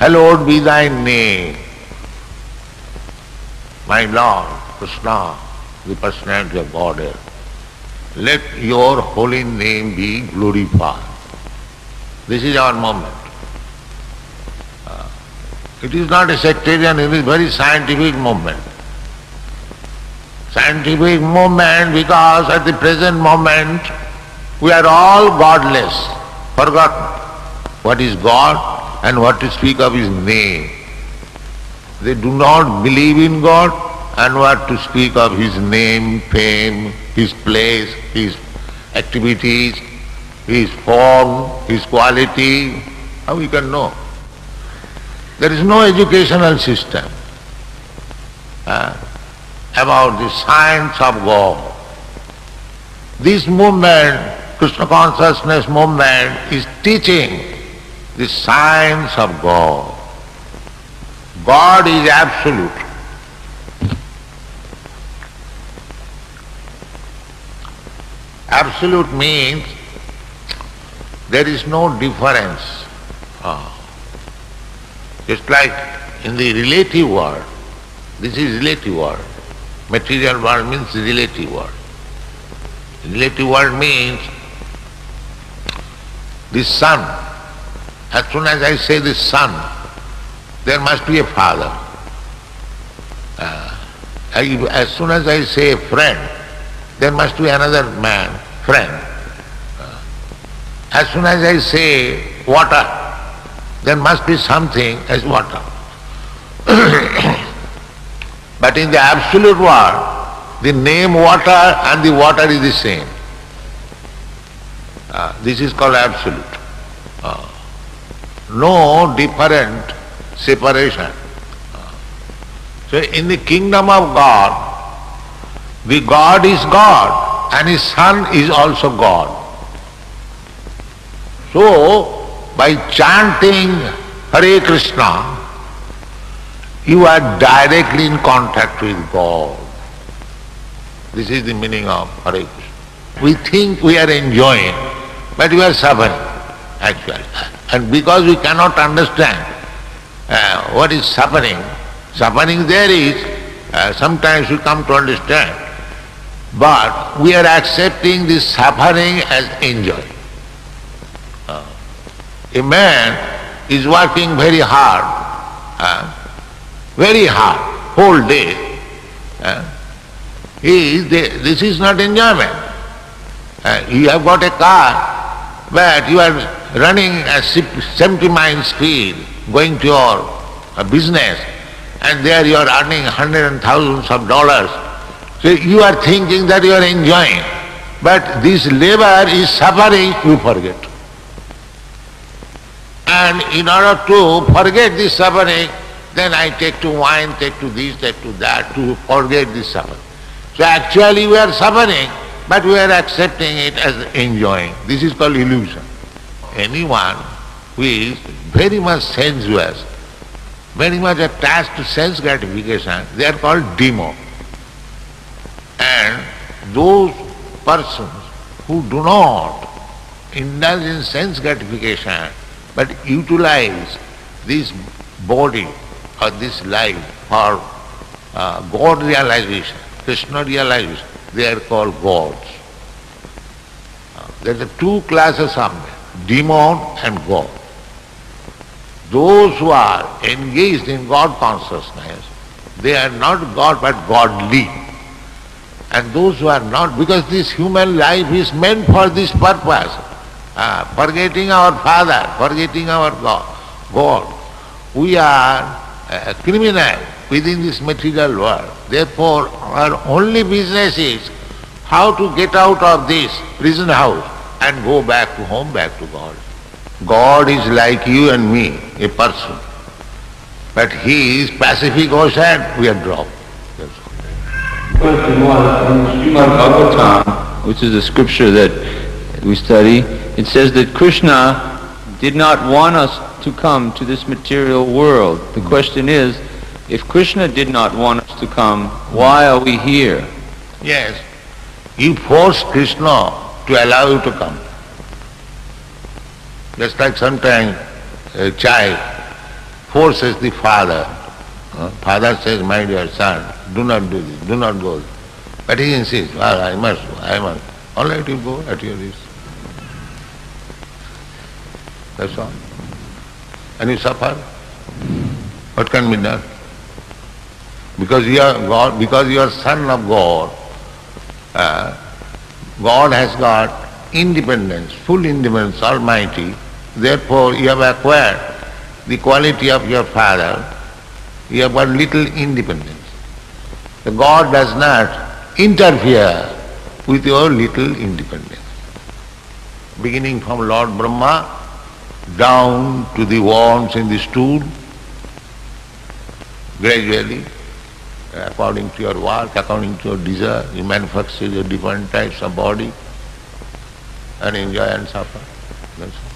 hallowed be thy name. My Lord, Krishna, the personality of Godhead, let your holy name be glorified. This is our movement. It is not a sectarian, it is very scientific movement. Scientific movement because at the present moment we are all godless, forgotten what is God and what to speak of His name. They do not believe in God and what to speak of His name, fame, His place, His activities, His form, His quality. How we can know? There is no educational system about the science of God. This movement, Krishna consciousness movement, is teaching the science of God. God is absolute. Absolute means there is no difference. Just like in the relative world, this is relative world. Material world means relative world. Relative world means the sun. As soon as I say the sun, there must be a father. As soon as I say a friend, there must be another man, friend. As soon as I say water, there must be something as water. But in the absolute world, the name water and the water is the same. This is called absolute. No different separation. So in the kingdom of God, the God is God and His Son is also God. So by chanting Hare Krishna, you are directly in contact with God. This is the meaning of Hare Krishna. We think we are enjoying, but we are suffering actually. And because we cannot understand what is suffering, suffering there is, sometimes we come to understand, but we are accepting this suffering as enjoy. A man is working very hard, whole day. This is not enjoyment. You have got a car, but you are running at 70 miles speed, going to your business, and there you are earning hundreds and thousands of dollars. So you are thinking that you are enjoying, but this labor is suffering, you forget. And in order to forget this suffering, then I take to wine, take to this, take to that, to forget this suffering. So actually we are suffering, but we are accepting it as enjoying. This is called illusion. Anyone who is very much sensuous, very much attached to sense gratification, they are called demo. And those persons who do not indulge in sense gratification, but utilize this body or this life for God realization, Krishna realization, they are called gods. There are two classes of men, demon and God. Those who are engaged in God consciousness, they are not God but godly. And those who are not, because this human life is meant for this purpose, forgetting our Father, forgetting our God. We are criminal within this material world. Therefore, our only business is how to get out of this prison house and go back to home, back to God. God is like you and me, a person. But He is Pacific Ocean, we are dropped. The question was, in Srimad Bhagavatam, which is a scripture that we study, it says that Krishna did not want us to come to this material world. The question is, if Krishna did not want us to come, why are we here? Yes, you force Krishna to allow you to come. Just like sometimes a child forces the father. Father says, my dear son, do not do this, do not go. But he insists, well, I must go, I must. All right, you go at your risk. That's all. And you suffer. What can be done? Because you are God, because you are son of God, God has got independence, full independence, almighty. Therefore you have acquired the quality of your father. You have got little independence. The God does not interfere with your little independence. Beginning from Lord Brahma down to the worms in the stool, gradually, according to your work, according to your desire, you manufacture your different types of body and enjoy and suffer. That's all.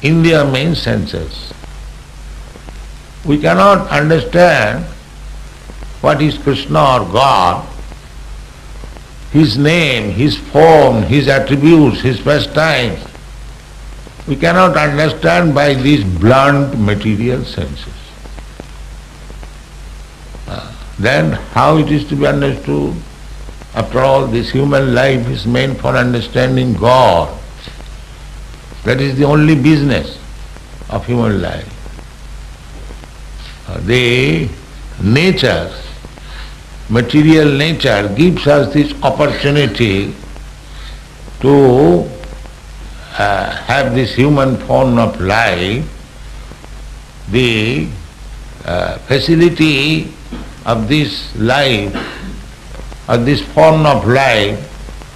In their main senses, we cannot understand what is Krishna or God, His name, His form, His attributes, His pastimes. We cannot understand by these blunt material senses. Then how it is to be understood? After all, this human life is meant for understanding God. That is the only business of human life. The nature, material nature gives us this opportunity to have this human form of life. The facility of this life, or this form of life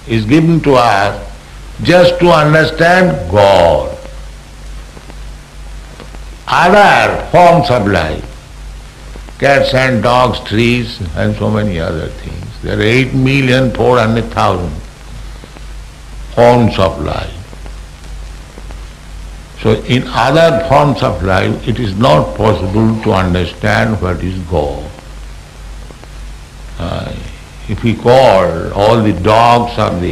is given to us just to understand God. Other forms of life, cats and dogs, trees and so many other things. There are 8,400,000 forms of life. So in other forms of life it is not possible to understand what is God. If we call all the dogs of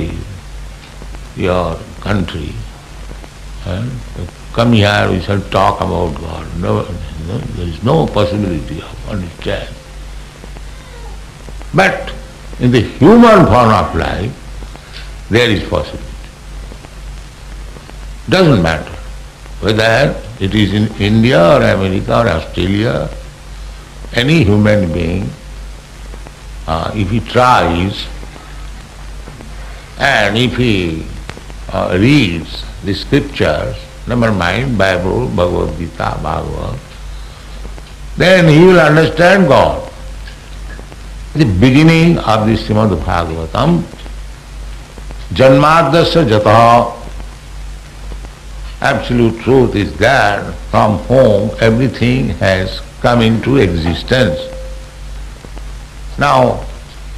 your country, come here, we shall talk about God. No, there is no possibility of understanding. But in the human form of life, there is possibility. Doesn't matter whether it is in India or America or Australia, any human being, if he tries and if he reads the scriptures, never mind Bible, Bhagavad Gita, Bhagavad, then he will understand God. The beginning of the Srimad Bhagavatam, Janmadasya Jataha, absolute truth is there from whom everything has come into existence. Now,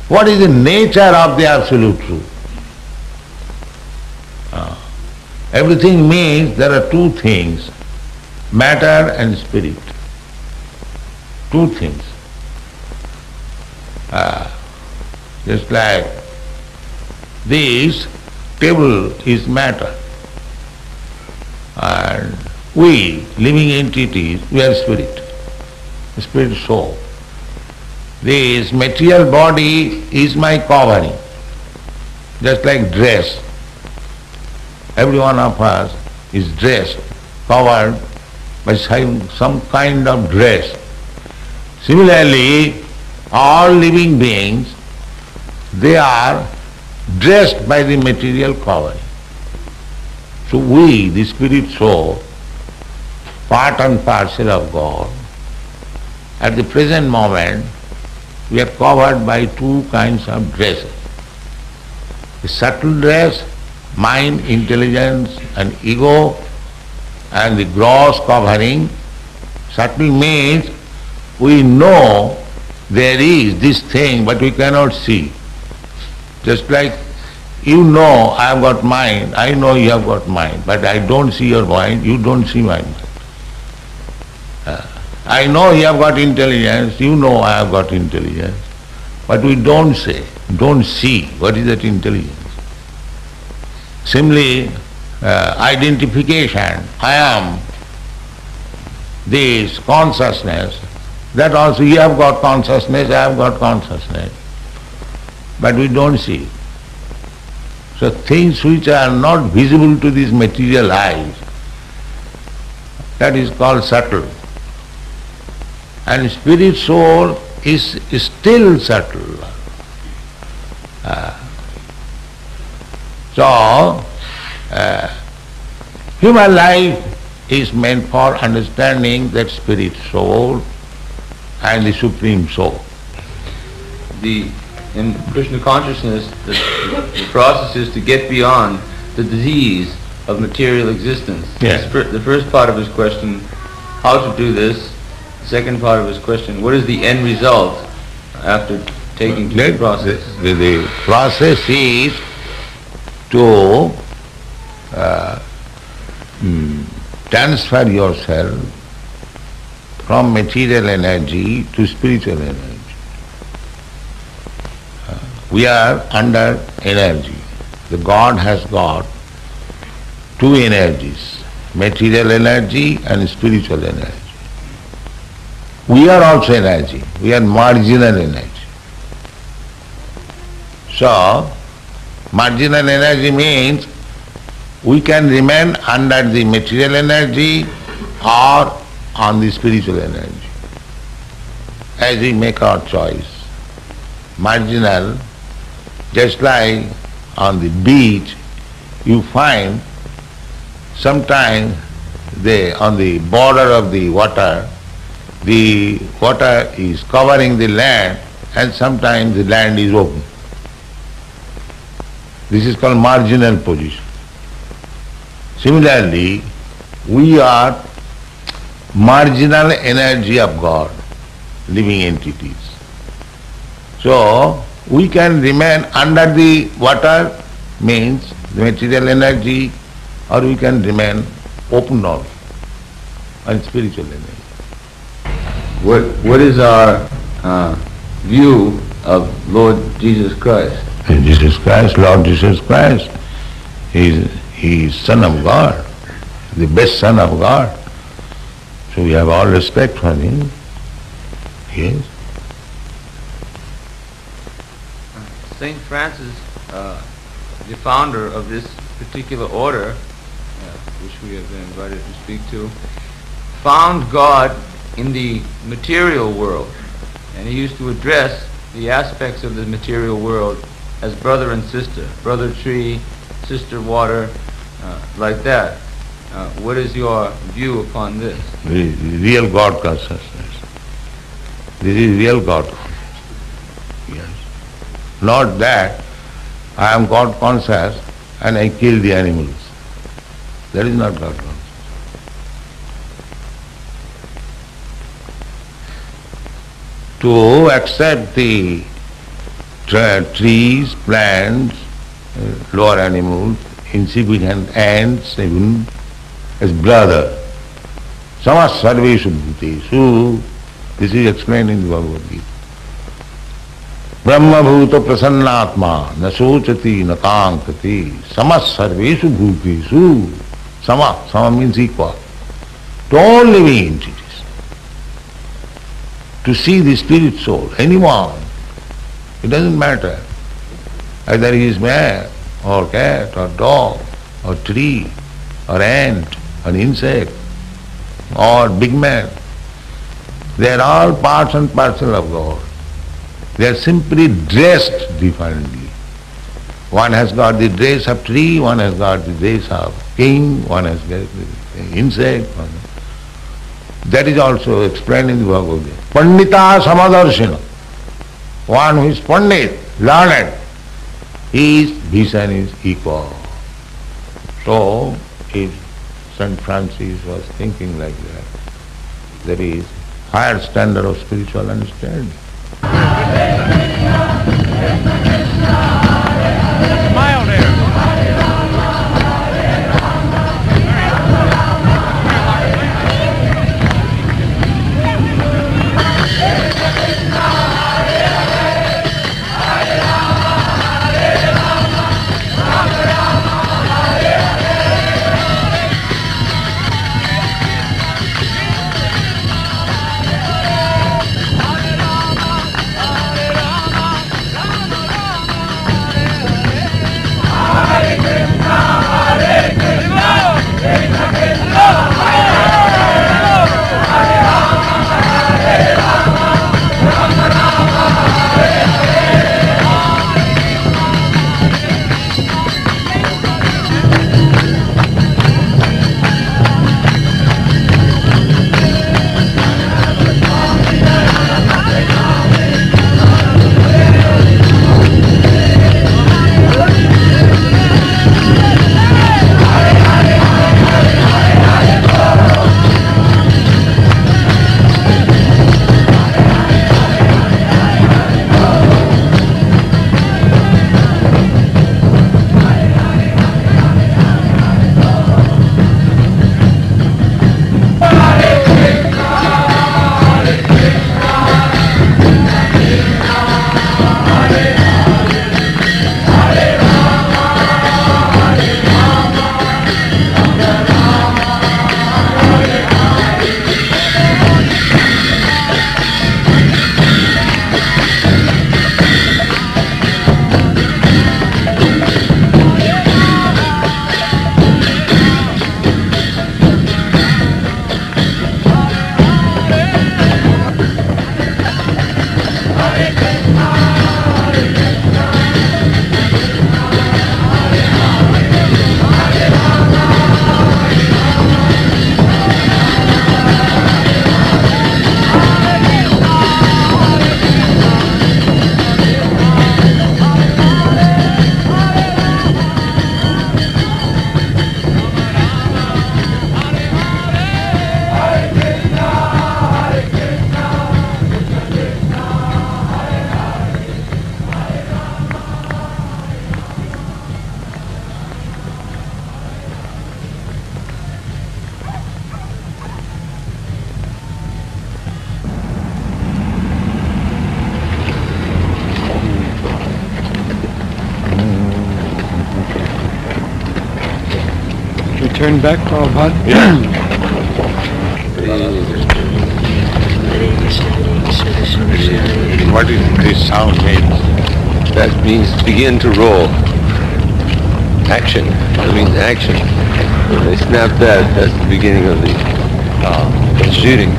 what is the nature of the absolute truth? Everything means there are two things, matter and spirit. Two things. Just like this table is matter and We, living entities, we are spirit, spirit soul. This material body is my covering, just like dress. Every one of us is dressed, covered by some kind of dress. Similarly, all living beings, they are dressed by the material covering. So we, the spirit soul, part and parcel of God, at the present moment, we are covered by two kinds of dresses. The subtle dress, mind, intelligence and ego, and the gross covering. Subtle means we know there is this thing but we cannot see. Just like you know I have got mind, I know you have got mind, but I don't see your mind, you don't see my mind. I know you have got intelligence, you know I have got intelligence, but we don't see what is that intelligence. Similarly, identification, I am this consciousness, that also you have got consciousness, I have got consciousness, but we don't see. So things which are not visible to these material eyes, that is called subtle. And spirit soul is still subtle. Human life is meant for understanding that spirit soul and the supreme soul. In Krishna consciousness, the process is to get beyond the disease of material existence. Yes. The first part of his question, how to do this. The second part of his question, what is the end result after taking to the process? The process is to transfer yourself from material energy to spiritual energy. We are under energy. The God has got two energies, material energy and spiritual energy. We are also energy. We are marginal energy. So, marginal energy means we can remain under the material energy or on the spiritual energy, as we make our choice. Marginal, just like on the beach, you find sometimes on the border of the water is covering the land and sometimes the land is open. This is called marginal position. Similarly, we are marginal energy of God, living entities. So, we can remain under the water, means the material energy, or we can remain open also, and spiritual energy. What is our view of Lord Jesus Christ? Jesus Christ, Lord Jesus Christ, He is Son of God, the best Son of God. So we have all respect for Him. Yes. Saint Francis, the founder of this particular order, which we have been invited to speak to, found God in the material world, and he used to address the aspects of the material world as brother and sister, brother tree, sister water, like that. What is your view upon this? The real God consciousness. This is real God consciousness. Yes. Not that I am God conscious and I kill the animals. That is not God consciousness. To accept the trees, plants, lower animals, insignificant ants even, as brother. Samas sarveshu bhutesu. This is explained in the Bhagavad Gita. Brahma bhuta prasannatma na sochati na kankati samas sarveshu bhutesu. Sama means equal. to all living entities, to see the spirit soul, anyone. It doesn't matter either he is man or cat or dog or tree or ant or insect or big man. They are all parts and parcel of God. They are simply dressed differently. One has got the dress of tree, one has got the dress of king, one has got the insect. That is also explained in the Bhagavad Gita. Pandita Samadarshina. One who is Pandit, learned, his vision is equal. So, if St. Francis was thinking like that, there is higher standard of spiritual understanding. Smile there. Turn back, Prabhupada. Yeah. What is this sound means? That means begin to roll. Action. That means action. When they snap that, that's the beginning of the shooting.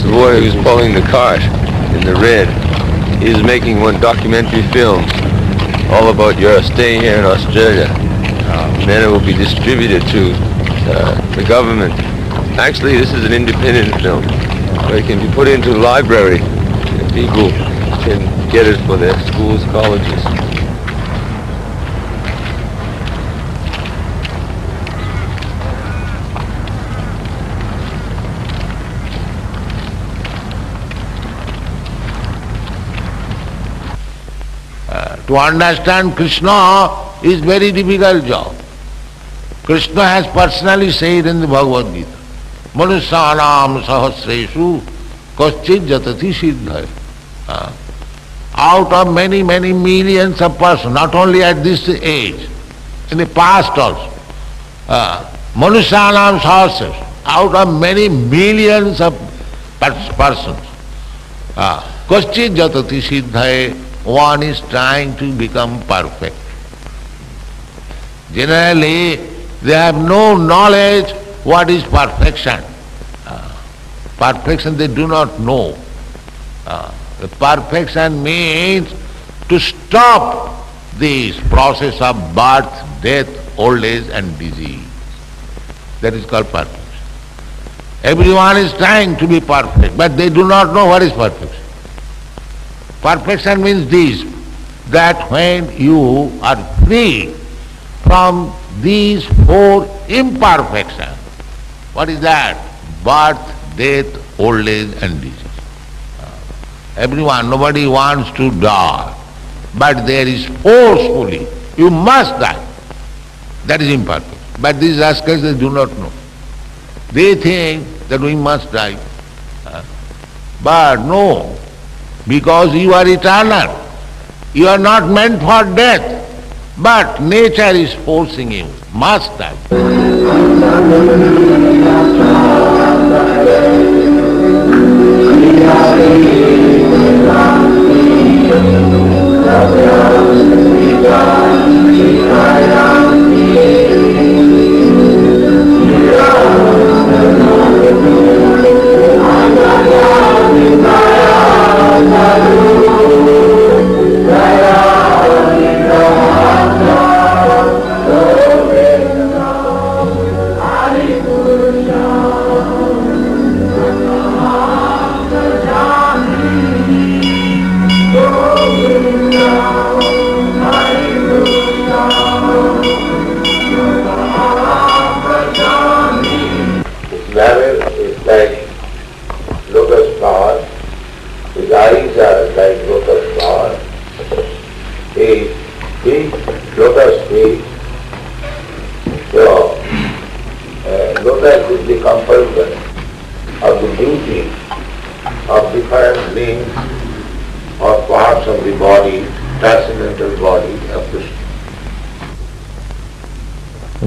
The boy who's pulling the cart in the red is making one documentary film all about your stay here in Australia. And then it will be distributed to the government. Actually, this is an independent film where it can be put into a library and people can get it for their schools, colleges. To understand Krishna is very difficult job. Krishna has personally said in the Bhagavad Gita, Manusyanam sahasreshu kaschid jatati siddhaya. Out of many, many millions of persons, not only at this age, in the past also. Manusyanam sahasras, out of many millions of persons. Kaschit jatati siddhaye, one is trying to become perfect. Generally, they have no knowledge what is perfection. Perfection they do not know. The perfection means to stop this process of birth, death, old age and disease. That is called perfection. Everyone is trying to be perfect, but they do not know what is perfection. Perfection means this, that when you are free from these four imperfections, what is that? Birth, death, old age and disease. Everyone, nobody wants to die, but there is forcefully, you must die. That is imperfect. But these rascals, they do not know. They think that we must die. But no, because you are eternal. You are not meant for death. But nature is forcing you, must die.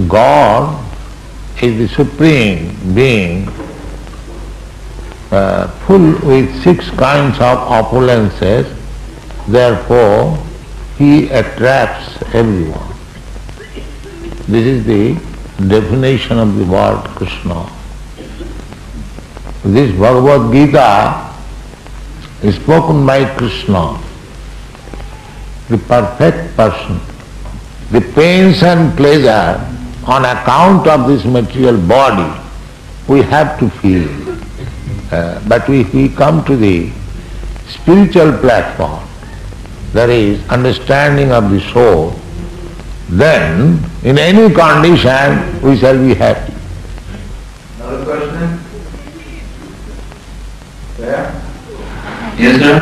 God is the Supreme Being, full with 6 kinds of opulences, therefore He attracts everyone. This is the definition of the word Krishna. This Bhagavad Gita is spoken by Krishna, the perfect person. The pains and pleasure on account of this material body we have to feel. But if we come to the spiritual platform, that is understanding of the soul, then in any condition we shall be happy. Another question? There? Yes, sir?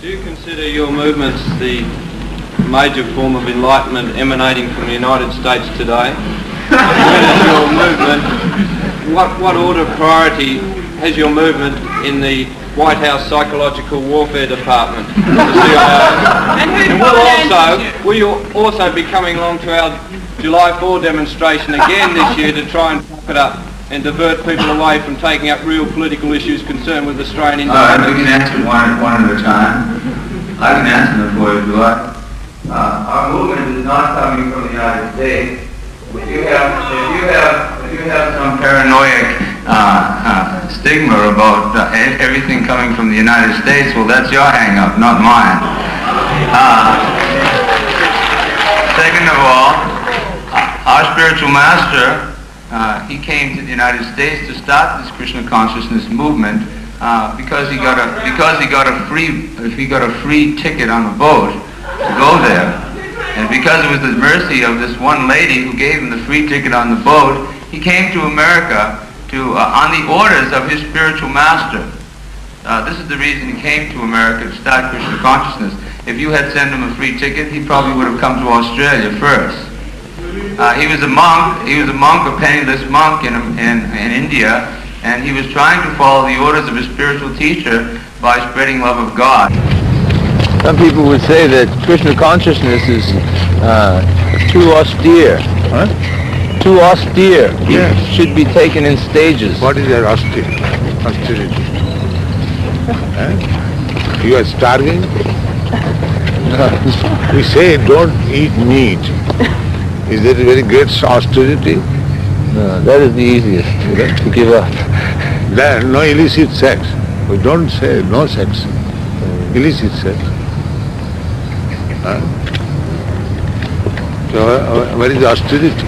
Do you consider your movements the major form of enlightenment emanating from the United States today? When is your movement, what order of priority has your movement in the White House Psychological Warfare Department, the CIA? And will you also be coming along to our July 4 demonstration again this year to try and fuck it up and divert people away from taking up real political issues concerned with Australian independence? We can answer one at a time. I can answer them for you if you like. Our movement is not coming from the United States. If you have some paranoid stigma about everything coming from the United States, well, that's your hang-up, not mine. Second of all, our spiritual master, he came to the United States to start this Krishna consciousness movement because he got a free ticket on the boat to go there. And because it was the mercy of this one lady who gave him the free ticket on the boat, he came to America on the orders of his spiritual master. This is the reason he came to America, to start Krishna consciousness. If you had sent him a free ticket, he probably would have come to Australia first. He was a monk, a penniless monk in India, and he was trying to follow the orders of his spiritual teacher by spreading love of God. Some people would say that Krishna consciousness is too austere. Huh? Too austere. Yes. It should be taken in stages. What is that austerity? You are starving? We say don't eat meat. Is that a very great austerity? No, that is the easiest to give up. No illicit sex. We don't say no sex. Illicit sex. Huh? So where is the austerity?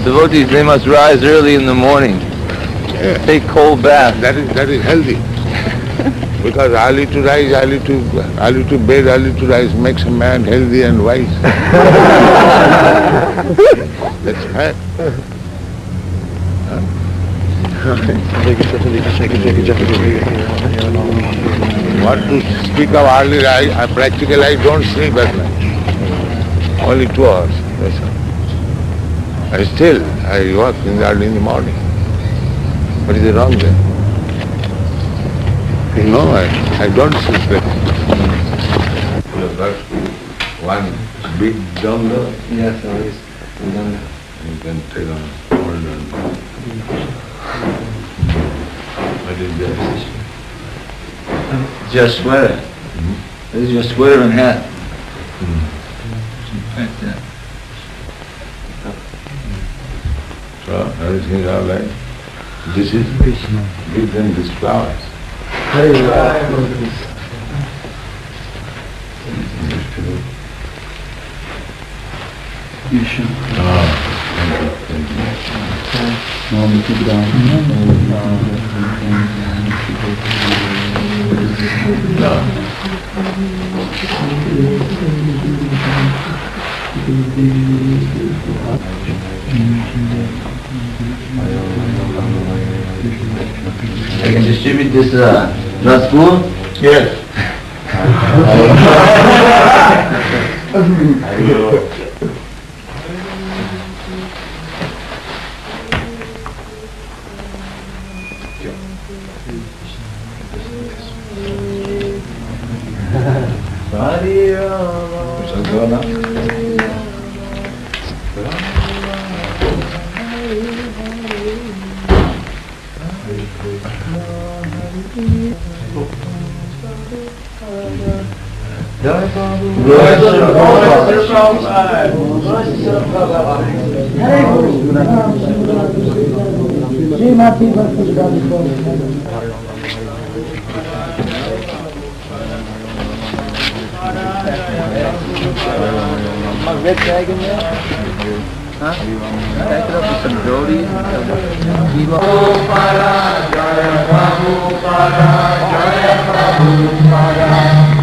Devotees, they must rise early in the morning. Yeah. Take cold bath. That is healthy. Because early to rise, early to bed, early to rise makes a man healthy and wise. That's fact. What to speak of early rise, practically I don't sleep at night. Only 2 hours, that's all. And still, I work early in the morning. What is wrong there? No, I don't sleep like that. You have got one big dongle? Yes, there is. You can take on all dongle. What is that? It's your sweater. This is your sweater and hat. Right there. So everything is all right. This is give them these flowers. I can distribute this raspoon. Yes. Red tag in there? Huh? Pack it up with some roadies and some